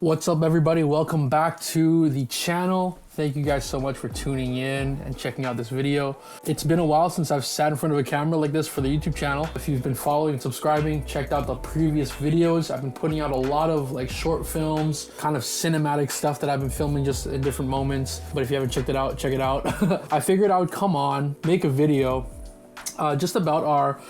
What's up, everybody? Welcome back to the channel. Thank you guys so much for tuning in and checking out this video. It's been a while since I've sat in front of a camera like this for the YouTube channel. If you've been following and subscribing, checked out the previous videos. I've been putting out a lot of like short films, kind of cinematic stuff that I've been filming just in different moments. But if you haven't checked it out, check it out. I figured I would come on, make a video just about our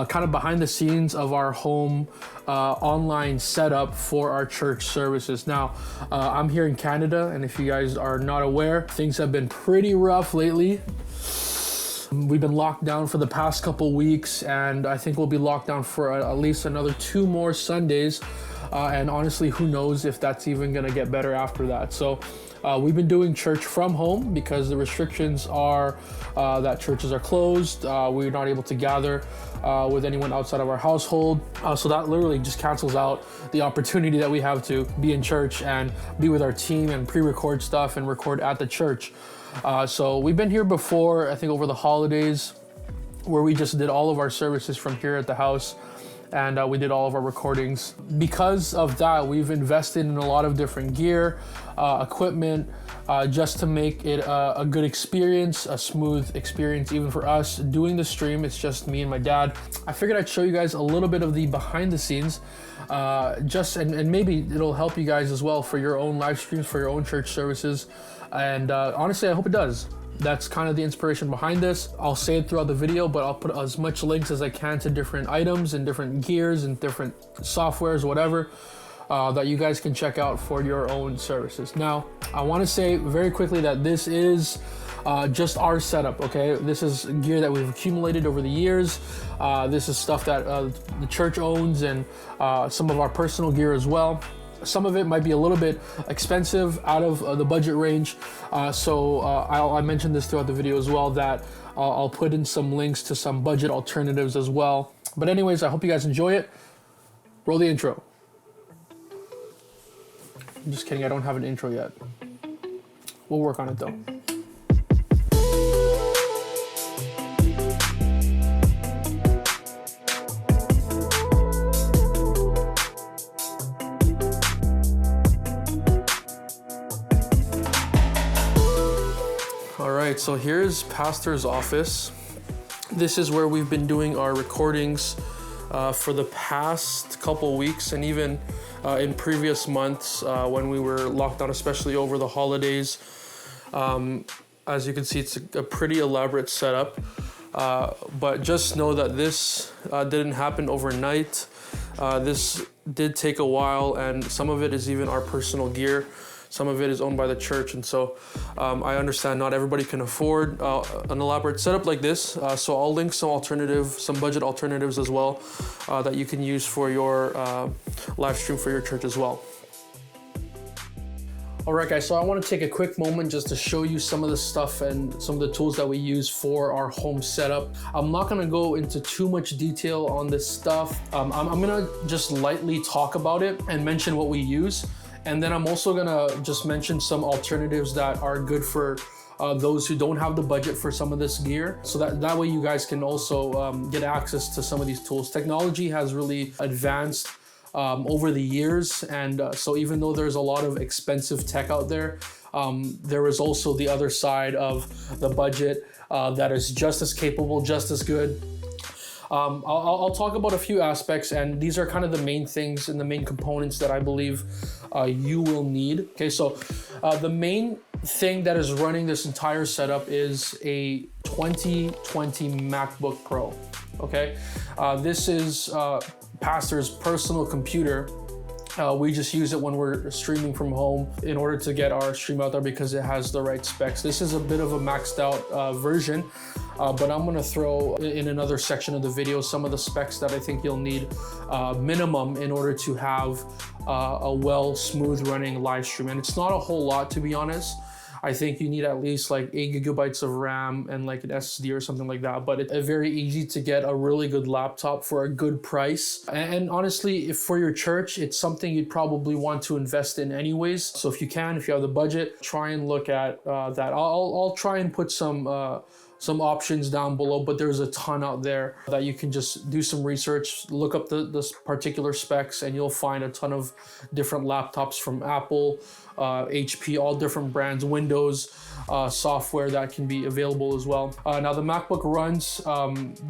kind of behind the scenes of our home online setup for our church services. Now, I'm here in Canada, and if you guys are not aware, things have been pretty rough lately. We've been locked down for the past couple weeks, and I think we'll be locked down for at least another 2 more Sundays. And honestly, who knows if that's even gonna get better after that. So we've been doing church from home because the restrictions are that churches are closed. We're not able to gather with anyone outside of our household. So that literally just cancels out the opportunity that we have to be in church and be with our team and pre-record stuff and record at the church. So we've been here before, I think over the holidays, where we just did all of our services from here at the house. And we did all of our recordings. Because of that, we've invested in a lot of different gear, equipment, just to make it a good experience, a smooth experience, even for us doing the stream. It's just me and my dad. I figured I'd show you guys a little bit of the behind the scenes, and maybe it'll help you guys as well for your own live streams, for your own church services. And honestly, I hope it does. That's kind of the inspiration behind this. I'll say it throughout the video, but I'll put as much links as I can to different items and different gears and different softwares, whatever, that you guys can check out for your own services. Now, I want to say very quickly that this is just our setup, okay? This is gear that we've accumulated over the years. This is stuff that the church owns, and some of our personal gear as well. Some of it might be a little bit expensive, out of the budget range. So I mentioned this throughout the video as well, that I'll put in some links to some budget alternatives as well. But anyways, I hope you guys enjoy it. Roll the intro. I'm just kidding, I don't have an intro yet. We'll work on it though. All right, so here's Pastor's office. This is where we've been doing our recordings for the past couple weeks, and even in previous months when we were locked down, especially over the holidays. As you can see, it's a pretty elaborate setup, but just know that this didn't happen overnight. This did take a while, and some of it is even our personal gear. Some of it is owned by the church, and so I understand not everybody can afford an elaborate setup like this. So I'll link some budget alternatives as well that you can use for your live stream for your church as well. All right, guys, so I want to take a quick moment just to show you some of the stuff and some of the tools that we use for our home setup. I'm not going to go into too much detail on this stuff. I'm going to just lightly talk about it and mention what we use. And then I'm also gonna just mention some alternatives that are good for those who don't have the budget for some of this gear. So that way you guys can also get access to some of these tools. Technology has really advanced over the years. And so even though there's a lot of expensive tech out there, there is also the other side of the budget that is just as capable, just as good. I'll talk about a few aspects, and these are kind of the main things and the main components that I believe you will need. Okay, so the main thing that is running this entire setup is a 2020 MacBook Pro. Okay, this is Pastor's personal computer. We just use it when we're streaming from home in order to get our stream out there because it has the right specs. This is a bit of a maxed out version, but I'm gonna throw in another section of the video some of the specs that I think you'll need minimum in order to have a smooth running live stream. And it's not a whole lot, to be honest. I think you need at least like 8 gigabytes of RAM and like an SSD or something like that. But it's very easy to get a really good laptop for a good price. And honestly, if for your church, it's something you'd probably want to invest in anyways. So if you have the budget, try and look at that. I'll try and put some some options down below, but there's a ton out there that you can just do some research, look up the particular specs, and you'll find a ton of different laptops from Apple, HP, all different brands, Windows, software that can be available as well. Now the MacBook runs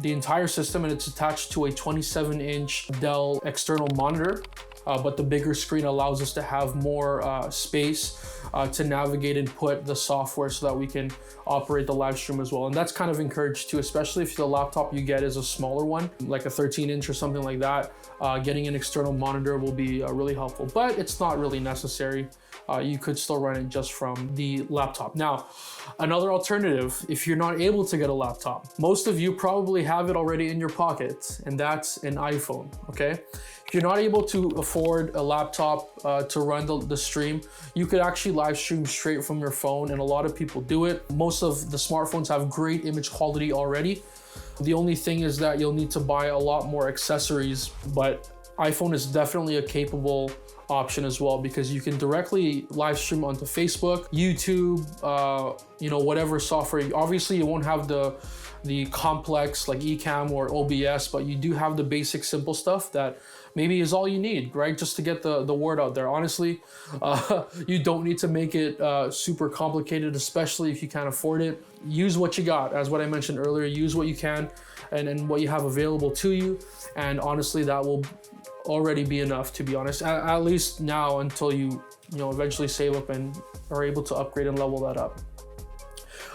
the entire system, and it's attached to a 27-inch Dell external monitor. But the bigger screen allows us to have more space to navigate and put the software so that we can operate the live stream as well. And that's kind of encouraged too, especially if the laptop you get is a smaller one, like a 13-inch or something like that. Getting an external monitor will be really helpful, but it's not really necessary. You could still run it just from the laptop. Now, another alternative, if you're not able to get a laptop, most of you probably have it already in your pocket, and that's an iPhone, okay? If you're not able to afford a laptop to run the stream, you could actually live stream straight from your phone, and a lot of people do it. Most of the smartphones have great image quality already. The only thing is that you'll need to buy a lot more accessories, but iPhone is definitely a capable option as well, because you can directly live stream onto Facebook, YouTube, whatever software. Obviously you won't have the complex like Ecamm or OBS, but you do have the basic simple stuff that maybe is all you need, right? Just to get the word out there. Honestly, you don't need to make it super complicated, especially if you can't afford it. Use what you got, as what I mentioned earlier. Use what you can and what you have available to you. And honestly, that will already be enough, to be honest, at least now, until you eventually save up and are able to upgrade and level that up.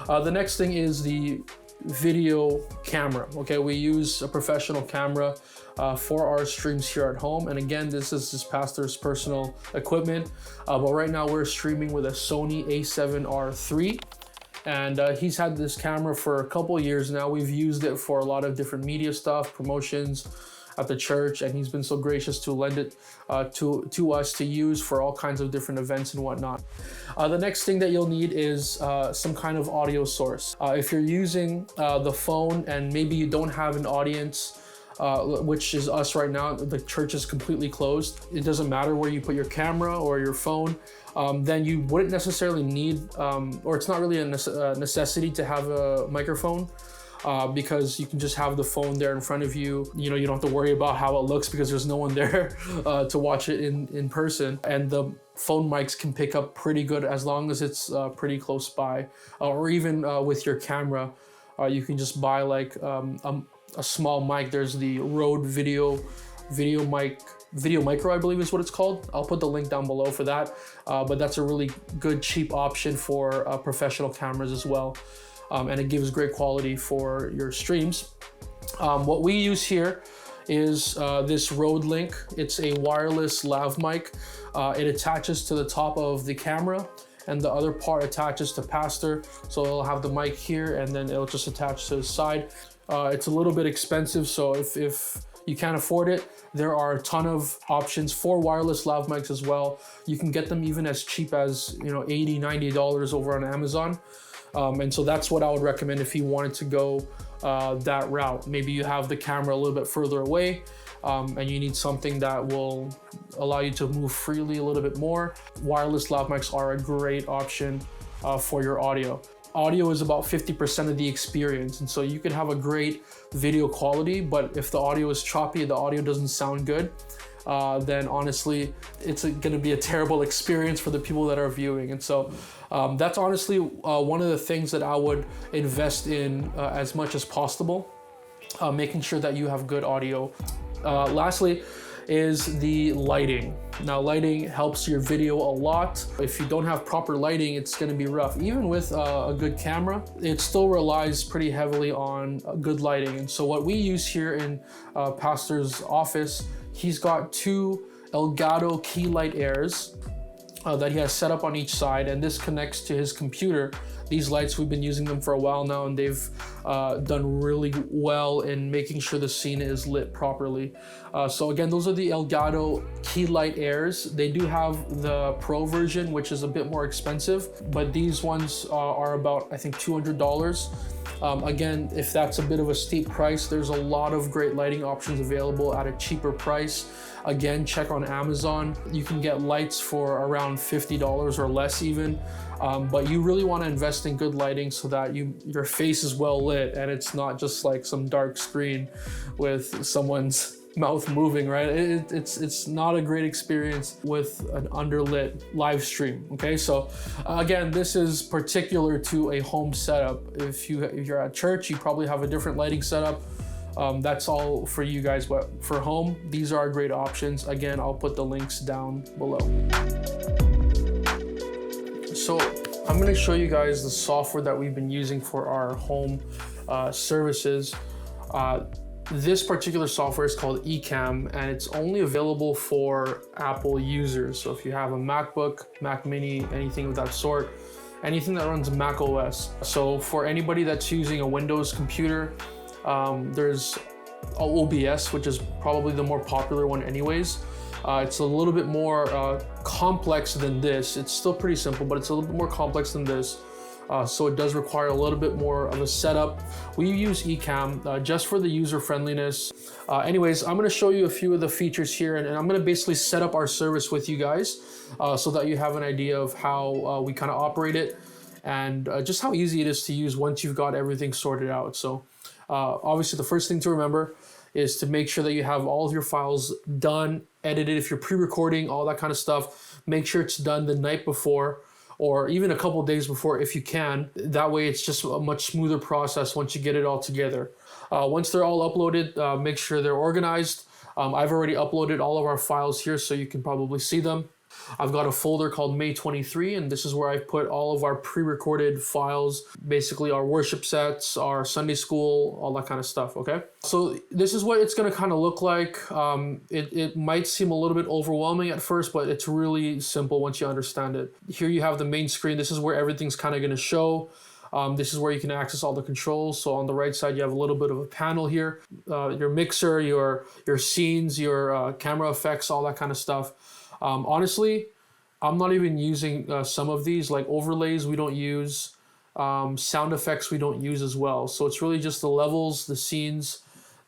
The next thing is the video camera. Okay, we use a professional camera for our streams here at home, and again, this is this pastor's personal equipment, but right now we're streaming with a Sony a7R III, and he's had this camera for a couple years now. We've used it for a lot of different media stuff, promotions at the church, and he's been so gracious to lend it to us to use for all kinds of different events and whatnot. The next thing that you'll need is some kind of audio source. If you're using the phone and maybe you don't have an audience, which is us right now, the church is completely closed. It doesn't matter where you put your camera or your phone, then you wouldn't necessarily need, or it's not really a necessity to have a microphone. Because you can just have the phone there in front of you. You don't have to worry about how it looks because there's no one there to watch it in person. And the phone mics can pick up pretty good as long as it's pretty close by. Or even with your camera, you can just buy like a small mic. There's the Rode Video Micro, I believe is what it's called. I'll put the link down below for that. But that's a really good, cheap option for professional cameras as well. And it gives great quality for your streams. What we use here is this Rode Link. It's a wireless lav mic. It attaches to the top of the camera, and the other part attaches to Pastor. So it'll have the mic here, and then it'll just attach to the side. It's a little bit expensive, so if you can't afford it, there are a ton of options for wireless lav mics as well. You can get them even as cheap as $80, $90 over on Amazon. And so that's what I would recommend if you wanted to go that route. Maybe you have the camera a little bit further away and you need something that will allow you to move freely a little bit more. Wireless lav mics are a great option for your audio. Audio is about 50% of the experience, and so you can have a great video quality, but if the audio is choppy, the audio doesn't sound good, then honestly, it's gonna be a terrible experience for the people that are viewing. And so that's honestly one of the things that I would invest in as much as possible, making sure that you have good audio. Lastly is the lighting. Now, lighting helps your video a lot. If you don't have proper lighting, it's gonna be rough. Even with a good camera, it still relies pretty heavily on good lighting. And so what we use here in Pastor's office, he's got two Elgato key light airs that he has set up on each side, and this connects to his computer. These lights, we've been using them for a while now, and they've done really well in making sure the scene is lit properly. So again, those are the Elgato key light airs. They do have the Pro version, which is a bit more expensive, but these ones are about, I think, $200. Again, if that's a bit of a steep price, there's a lot of great lighting options available at a cheaper price. Again, check on Amazon. You can get lights for around $50 or less even. But you really want to invest in good lighting so that your face is well lit and it's not just like some dark screen with someone's mouth moving, right? It's not a great experience with an underlit live stream. Okay, so again, this is particular to a home setup. If you're at church, you probably have a different lighting setup. That's all for you guys, but for home, these are great options. Again, I'll put the links down below. So I'm going to show you guys the software that we've been using for our home services. This particular software is called Ecamm, and it's only available for Apple users. So if you have a MacBook, Mac Mini, anything of that sort, anything that runs Mac OS. So for anybody that's using a Windows computer, there's OBS, which is probably the more popular one anyways. It's a little bit more complex than this. It's still pretty simple, but it's a little bit more complex than this. So it does require a little bit more of a setup. We use Ecamm just for the user friendliness. Anyways, I'm going to show you a few of the features here, and I'm going to basically set up our service with you guys so that you have an idea of how we kind of operate it and just how easy it is to use once you've got everything sorted out. So obviously the first thing to remember is to make sure that you have all of your files done, edited. If you're pre-recording, all that kind of stuff, make sure it's done the night before, or even a couple of days before if you can. That way it's just a much smoother process once you get it all together. Once they're all uploaded, make sure they're organized. I've already uploaded all of our files here so you can probably see them. I've got a folder called May 23, and this is where I've put all of our pre-recorded files, basically our worship sets, our Sunday school, all that kind of stuff, okay? So this is what it's gonna kind of look like. It might seem a little bit overwhelming at first, but it's really simple once you understand it. Here you have the main screen. This is where everything's kind of gonna show. This is where you can access all the controls. So on the right side, you have a little bit of a panel here. Your mixer, your scenes, your camera effects, all that kind of stuff. Honestly, I'm not even using some of these, like overlays we don't use, sound effects we don't use as well. So it's really just the levels, the scenes,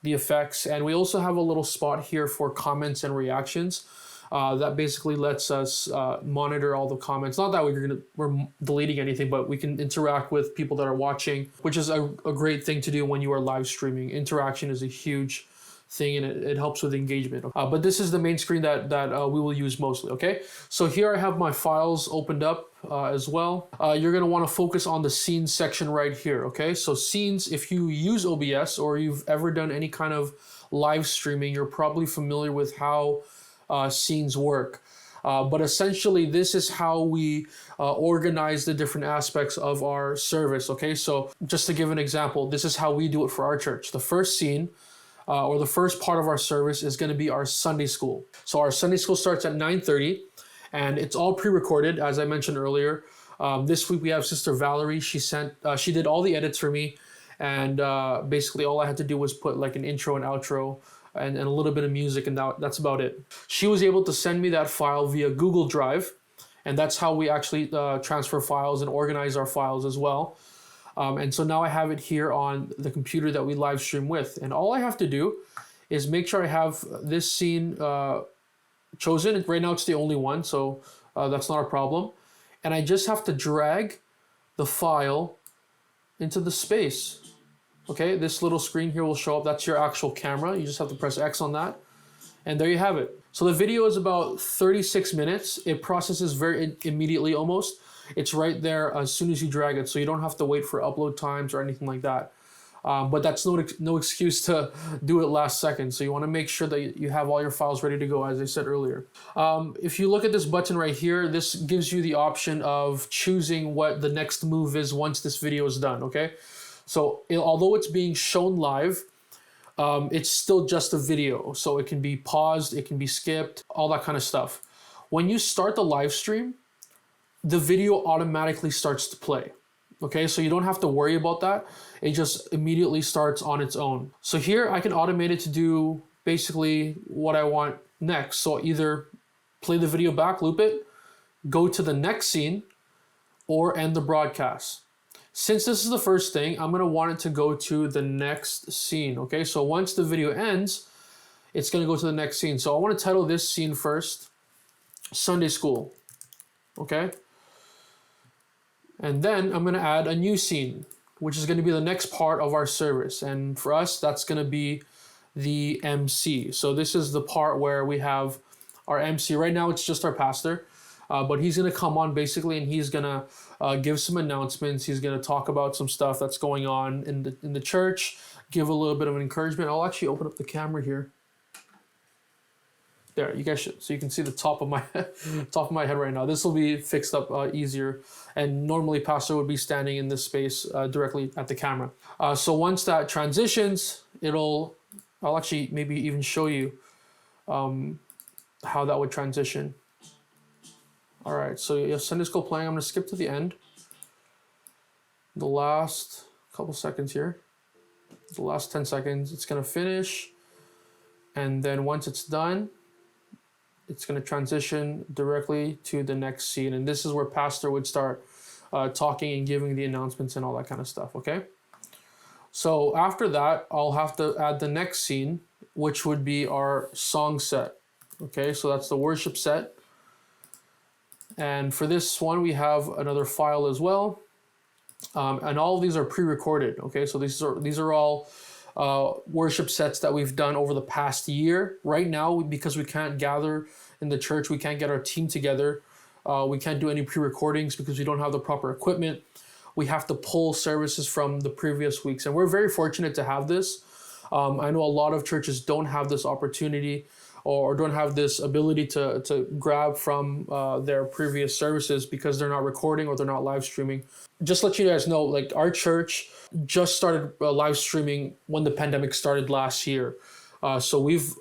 the effects, and we also have a little spot here for comments and reactions. That basically lets us monitor all the comments. Not that we're deleting anything, but we can interact with people that are watching, which is a great thing to do when you are live streaming. Interaction is a huge thing, and it helps with engagement. But this is the main screen that we will use mostly, okay? So here I have my files opened up as well. You're gonna wanna focus on the scenes section right here, okay? So scenes, if you use OBS or you've ever done any kind of live streaming, you're probably familiar with how scenes work. But essentially, this is how we organize the different aspects of our service, okay? So just to give an example, this is how we do it for our church. The first scene, or the first part of our service is going to be our Sunday school. So our Sunday school starts at 9:30, and it's all pre-recorded, as I mentioned earlier. This week we have Sister Valerie. She did all the edits for me, and basically all I had to do was put like an intro and outro and a little bit of music, and that's about it. She was able to send me that file via Google Drive, and that's how we actually transfer files and organize our files as well. And so now I have it here on the computer that we live stream with. And all I have to do is make sure I have this scene chosen. Right now it's the only one, so that's not a problem. And I just have to drag the file into the space. Okay, this little screen here will show up. That's your actual camera. You just have to press X on that. And there you have it. So the video is about 36 minutes. It processes very immediately almost. It's right there as soon as you drag it, so you don't have to wait for upload times or anything like that. But that's no excuse to do it last second. So you want to make sure that you have all your files ready to go, as I said earlier. If you look at this button right here, this gives you the option of choosing what the next move is once this video is done, okay? So although it's being shown live, it's still just a video. So it can be paused, it can be skipped, all that kind of stuff. When you start the live stream, the video automatically starts to play. Okay, so you don't have to worry about that. It just immediately starts on its own. So here I can automate it to do basically what I want next. So either play the video back, loop it, go to the next scene, or end the broadcast. Since this is the first thing, I'm gonna want it to go to the next scene, okay? So once the video ends, it's gonna go to the next scene. So I wanna title this scene first, Sunday School, okay? And then I'm gonna add a new scene, which is gonna be the next part of our service. And for us, that's gonna be the MC. So this is the part where we have our MC. Right now, it's just our pastor, but he's gonna come on basically, and he's gonna give some announcements. He's gonna talk about some stuff that's going on in the church, give a little bit of an encouragement. I'll actually open up the camera here. There, you guys should, so you can see the top of my head right now. This will be fixed up easier, and normally pastor would be standing in this space directly at the camera. So once that transitions, I'll actually maybe even show you how that would transition. All right, so you have Sunday School playing. I'm gonna skip to the end. The last couple seconds here, the last 10 seconds, it's gonna finish. And then once it's done, it's going to transition directly to the next scene. And this is where pastor would start talking and giving the announcements and all that kind of stuff, okay? So after that, I'll have to add the next scene, which would be our song set, okay? So that's the worship set. And for this one, we have another file as well. And all of these are pre-recorded, okay? So these are all worship sets that we've done over the past year. Right now, because we can't gather in the church, we can't get our team together, we can't do any pre-recordings because we don't have the proper equipment. We have to pull services from the previous weeks, and we're very fortunate to have this. I know a lot of churches don't have this opportunity or don't have this ability to grab from their previous services because they're not recording or they're not live streaming. Just to let you guys know, like, our church just started live streaming when the pandemic started last year. So we've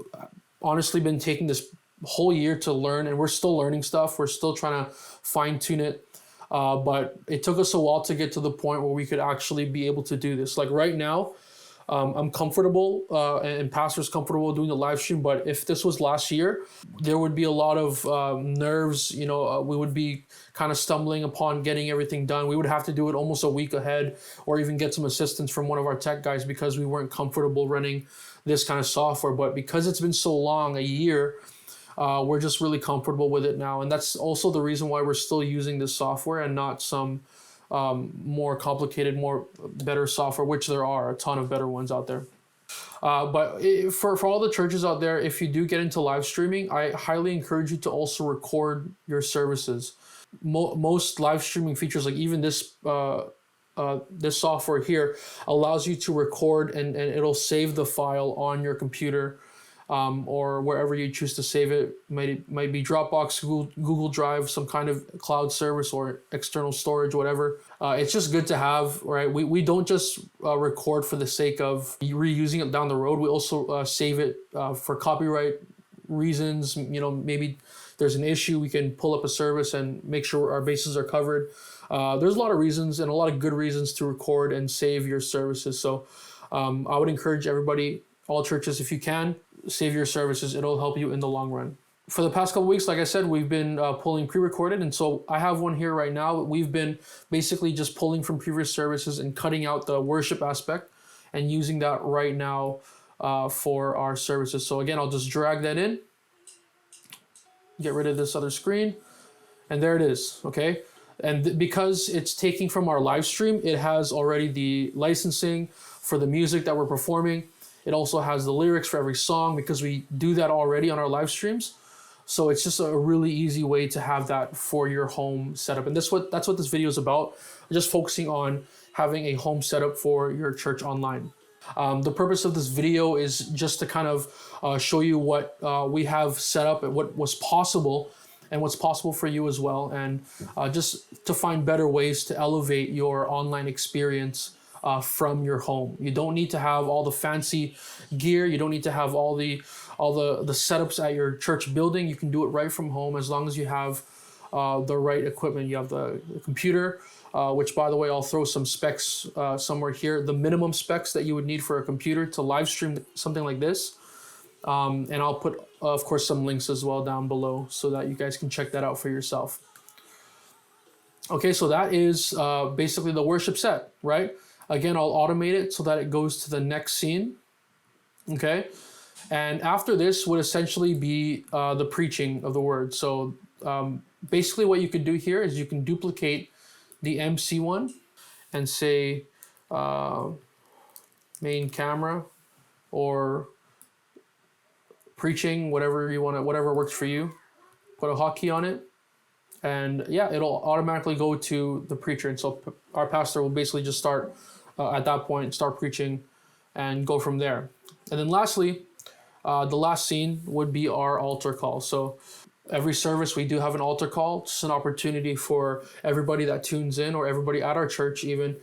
honestly been taking this whole year to learn, and we're still learning stuff. We're still trying to fine tune it. But it took us a while to get to the point where we could actually be able to do this. Like right now, I'm comfortable and pastor's comfortable doing the live stream, but if this was last year, there would be a lot of nerves. We would be kind of stumbling upon getting everything done. We would have to do it almost a week ahead, or even get some assistance from one of our tech guys because we weren't comfortable running this kind of software. But because it's been so long, a year, we're just really comfortable with it now. And that's also the reason why we're still using this software and not some more complicated, better software, which there are a ton of better ones out there. But for all the churches out there, if you do get into live streaming, I highly encourage you to also record your services. Most live streaming features, like even this this software here, allows you to record and it'll save the file on your computer or wherever you choose to save it. Might be Dropbox, Google Drive, some kind of cloud service or external storage, whatever. It's just good to have, right? We don't just record for the sake of reusing it down the road. We also save it for copyright reasons. Maybe there's an issue, we can pull up a service and make sure our bases are covered. There's a lot of reasons and a lot of good reasons to record and save your services. So I would encourage everybody, all churches, if you can, save your services. It'll help you in the long run. For the past couple weeks, like I said, we've been pulling pre-recorded, and so I have one here right now. We've been basically just pulling from previous services and cutting out the worship aspect and using that right now for our services. So again, I'll just drag that in, get rid of this other screen, and there it is, okay? And because it's taking from our live stream, it has already the licensing for the music that we're performing. It also has the lyrics for every song because we do that already on our live streams. So it's just a really easy way to have that for your home setup. And that's what this video is about, just focusing on having a home setup for your church online. The purpose of this video is just to kind of show you what we have set up and what was possible and what's possible for you as well. And just to find better ways to elevate your online experience from your home. You don't need to have all the fancy gear. You don't need to have all the setups at your church building. You can do it right from home as long as you have the right equipment. You have the computer, which, by the way, I'll throw some specs somewhere here. The minimum specs that you would need for a computer to live stream something like this. And I'll put, of course, some links as well down below so that you guys can check that out for yourself. Okay, so that is basically the worship set, right? Again, I'll automate it so that it goes to the next scene, okay? And after this would essentially be the preaching of the word. So basically what you could do here is you can duplicate the MC one and say main camera or preaching, whatever you want to, whatever works for you. Put a hotkey on it, and yeah, it'll automatically go to the preacher. And so our pastor will basically just start at that point, start preaching and go from there. And then lastly, the last scene would be our altar call. So every service we do have an altar call. It's an opportunity for everybody that tunes in, or everybody at our church even,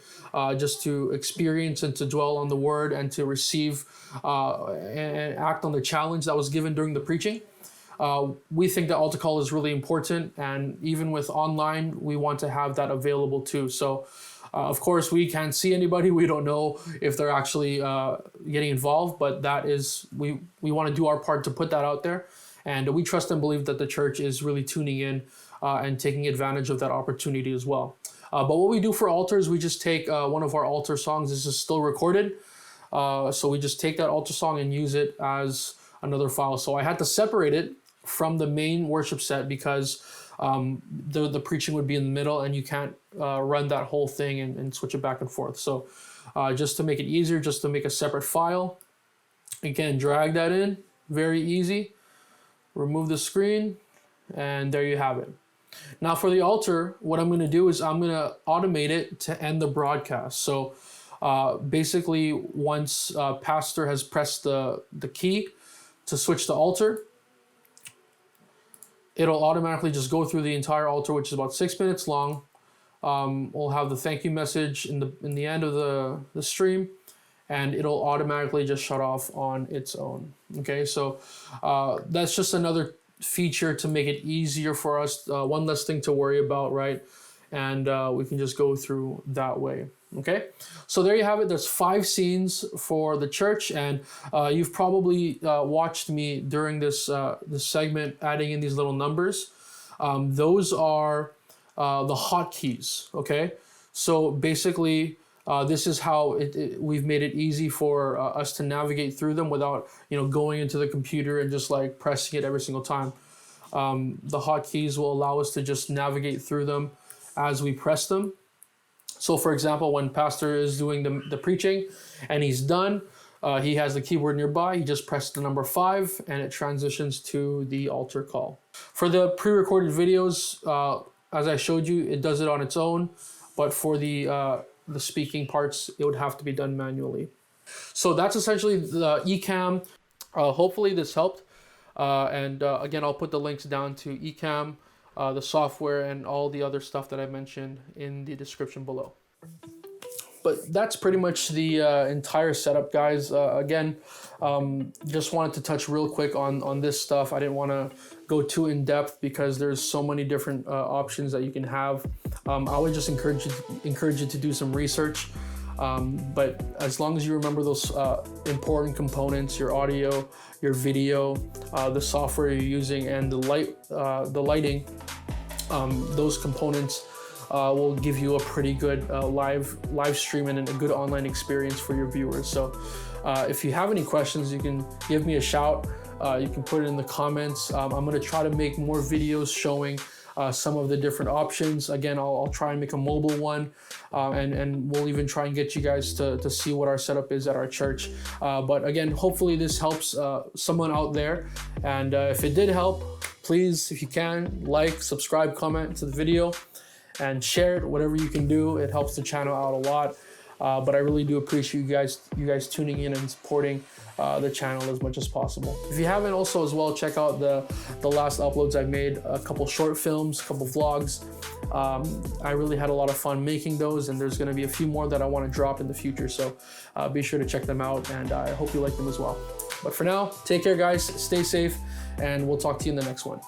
just to experience and to dwell on the word and to receive and act on the challenge that was given during the preaching. We think that altar call is really important, and even with online, we want to have that available too. So of course, we can't see anybody. We don't know if they're actually getting involved, but that is, we want to do our part to put that out there. And we trust and believe that the church is really tuning in and taking advantage of that opportunity as well. But what we do for altars, we just take one of our altar songs. This is still recorded. So we just take that altar song and use it as another file. So I had to separate it from the main worship set because the preaching would be in the middle, and you can't run that whole thing and switch it back and forth. So just to make it easier, just to make a separate file, again, drag that in, very easy. Remove the screen, and there you have it. Now for the altar, what I'm going to do is I'm going to automate it to end the broadcast. So basically, once pastor has pressed the key to switch the altar, it'll automatically just go through the entire altar, which is about 6 minutes long. We'll have the thank you message in the end of the stream, and it'll automatically just shut off on its own. Okay, so that's just another feature to make it easier for us. One less thing to worry about, right? And we can just go through that way. Okay, so there you have it. There's 5 scenes for the church, and you've probably watched me during this segment adding in these little numbers. Those are the hotkeys. Okay, so basically this is how we've made it easy for us to navigate through them without going into the computer and just like pressing it every single time. The hotkeys will allow us to just navigate through them as we press them. So for example, when pastor is doing the preaching and he's done, he has the keyboard nearby. He just presses the number 5 and it transitions to the altar call. For the pre-recorded videos, as I showed you, it does it on its own. But for the speaking parts, it would have to be done manually. So that's essentially the Ecamm. Hopefully this helped. And again, I'll put the links down to Ecamm, the software, and all the other stuff that I mentioned in the description below. But that's pretty much the entire setup, guys. Again, just wanted to touch real quick on this stuff. I didn't want to go too in depth because there's so many different options that you can have. I would just encourage you to do some research. But as long as you remember those important components, your audio, your video, the software you're using, and the lighting, those components will give you a pretty good live stream and a good online experience for your viewers. So if you have any questions, you can give me a shout. You can put it in the comments. I'm going to try to make more videos showing some of the different options. Again, I'll try and make a mobile one, and we'll even try and get you guys to see what our setup is at our church. But again, hopefully this helps someone out there. And if it did help, please, if you can, like, subscribe, comment to the video, and share it, whatever you can do. It helps the channel out a lot. But I really do appreciate you guys tuning in and supporting the channel as much as possible. If you haven't, also as well, check out the last uploads I've made, a couple short films, a couple vlogs. I really had a lot of fun making those, and there's gonna be a few more that I wanna drop in the future. So be sure to check them out, and I hope you like them as well. But for now, take care, guys, stay safe, and we'll talk to you in the next one.